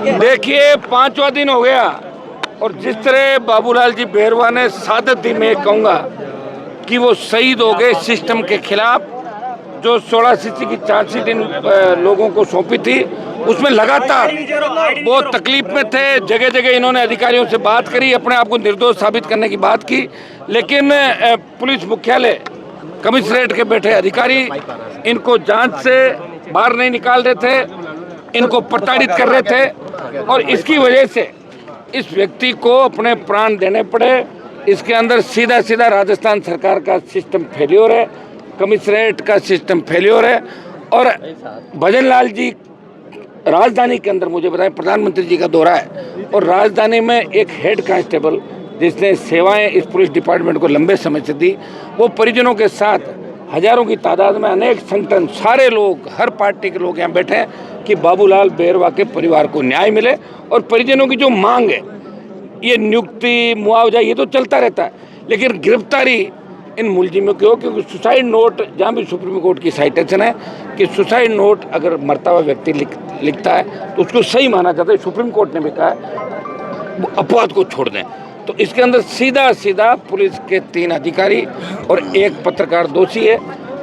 देखिए 5वां दिन हो गया और जिस तरह बाबूलाल जी बेरवा ने सादत दी, मैं कहूँगा कि वो शहीद हो गए सिस्टम के खिलाफ। जो 16 सीसी की चार्जशीट इन लोगों को सौंपी थी, उसमें लगातार बहुत तकलीफ में थे। जगह जगह इन्होंने अधिकारियों से बात करी, अपने आप को निर्दोष साबित करने की बात की, लेकिन पुलिस मुख्यालय कमिश्नरेट के बैठे अधिकारी इनको जांच से बाहर नहीं निकाल रहे थे, इनको प्रताड़ित कर रहे थे और इसकी वजह से इस व्यक्ति को अपने प्राण देने पड़े। इसके अंदर सीधा सीधा राजस्थान सरकार का सिस्टम फेल्योर है, कमिश्नरेट का सिस्टम फेल्योर है। और भजन लाल जी राजधानी के अंदर, मुझे बताएं, प्रधानमंत्री जी का दौरा है और राजधानी में एक हेड कांस्टेबल जिसने सेवाएं इस पुलिस डिपार्टमेंट को लंबे समय से दी, वो परिजनों के साथ हजारों की तादाद में अनेक संगठन, सारे लोग, हर पार्टी के लोग यहाँ बैठे हैं कि बाबूलाल बेरवा के परिवार को न्याय मिले। और परिजनों की जो मांग है, ये नियुक्ति, मुआवजा, ये तो चलता रहता है, लेकिन गिरफ्तारी इन मुलजिमों की हो। क्योंकि सुसाइड नोट, जहाँ भी सुप्रीम कोर्ट की साइटेशन है कि सुसाइड नोट अगर मरता हुआ व्यक्ति लिखता है तो उसको सही माना जाता है। सुप्रीम कोर्ट ने भी कहा है अपवाद को छोड़ दें। तो इसके अंदर सीधा सीधा पुलिस के 3 अधिकारी और 1 पत्रकार दोषी है।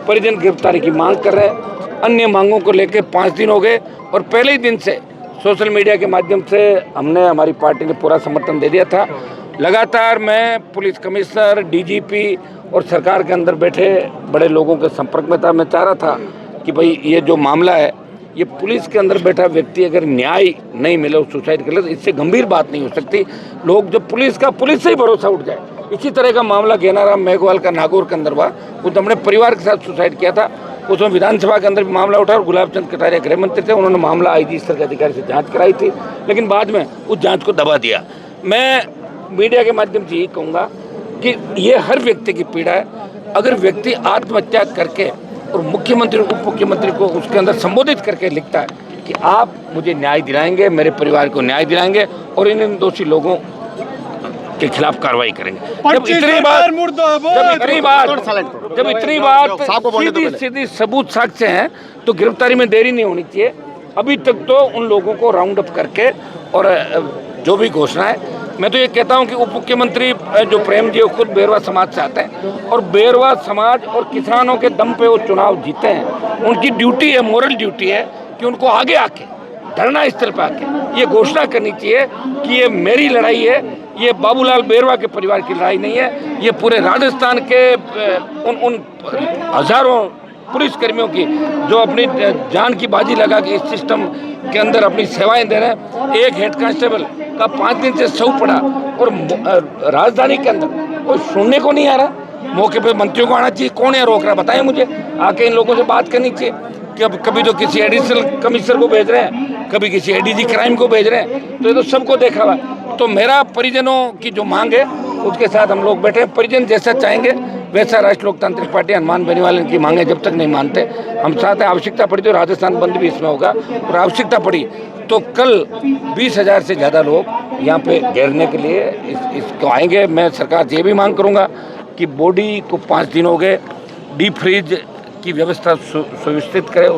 परिजन गिरफ्तारी की मांग कर रहे हैं। अन्य मांगों को लेकर 5 दिन हो गए और पहले ही दिन से सोशल मीडिया के माध्यम से हमारी पार्टी ने पूरा समर्थन दे दिया था। लगातार मैं पुलिस कमिश्नर, डीजीपी और सरकार के अंदर बैठे बड़े लोगों के संपर्क में था। मैं चाह रहा था कि भाई ये जो मामला है, ये पुलिस के अंदर बैठा व्यक्ति अगर न्याय नहीं मिले उस सुसाइड के लिए, तो इससे गंभीर बात नहीं हो सकती। लोग जब पुलिस से ही भरोसा उठ जाए। इसी तरह का मामला घेनाराम मेघवाल का नागौर के अंदर हुआ, वो तो अपने परिवार के साथ सुसाइड किया था। उसमें विधानसभा के अंदर भी मामला उठा और गुलाब चंद कटारिया गृह मंत्री थे, उन्होंने मामला आईजी स्तर के अधिकारी से जांच कराई थी, लेकिन बाद में उस जांच को दबा दिया। मैं मीडिया के माध्यम से यही कहूँगा कि ये हर व्यक्ति की पीड़ा है। अगर व्यक्ति आत्महत्या करके और मुख्यमंत्री, उप मुख्यमंत्री को उसके अंदर संबोधित करके लिखता है कि आप मुझे न्याय दिलाएंगे, मेरे परिवार को न्याय दिलाएंगे और इन दोषी लोगों के खिलाफ कार्रवाई करेंगे, जब इतनी बात सीधी सबूत साक्ष्य हैं, तो गिरफ्तारी में देरी नहीं होनी चाहिए। अभी तक तो उन लोगों को राउंड अप करके और जो भी घोषणा है, मैं तो ये कहता हूं कि उप मुख्यमंत्री जो प्रेम जी, वो खुद बेरवा समाज से आते हैं और बेरवा समाज और किसानों के दम पे वो चुनाव जीते हैं। उनकी ड्यूटी है, मोरल ड्यूटी है कि उनको आगे आके धरना स्थल पर आके ये घोषणा करनी चाहिए कि ये मेरी लड़ाई है, ये बाबूलाल बेरवा के परिवार की लड़ाई नहीं है, ये पूरे राजस्थान के उन हजारों पुलिसकर्मियों की जो अपनी जान की बाजी लगा के इस सिस्टम के अंदर अपनी सेवाएं दे रहे हैं। एक हेड कांस्टेबल का 5 दिन से शव पड़ा और राजधानी के अंदर कोई सुनने को नहीं आ रहा। मौके पे मंत्रियों को आना चाहिए, कौन है रोक रहा, बताएं मुझे। आके इन लोगों से बात करनी चाहिए कि अब कभी तो किसी एडिशनल कमिश्नर को भेज रहे हैं, कभी किसी एडीजी क्राइम को भेज रहे हैं, तो ये तो सबको देखा हुआ। तो मेरा परिजनों की जो मांग है उसके साथ हम लोग बैठे हैं। परिजन जैसा चाहेंगे वैसा राष्ट्रीय लोकतांत्रिक पार्टी हनुमान बेनीवाल की मांगे जब तक नहीं मानते हम साथ हैं। आवश्यकता पड़ी तो राजस्थान बंद भी इसमें होगा और आवश्यकता पड़ी तो कल 20,000 से ज़्यादा लोग यहाँ पे घेरने के लिए इसको आएंगे। मैं सरकार से ये भी मांग करूँगा कि बॉडी को 5 दिन हो गए, डीप फ्रीज की व्यवस्था सुनिश्चित करे।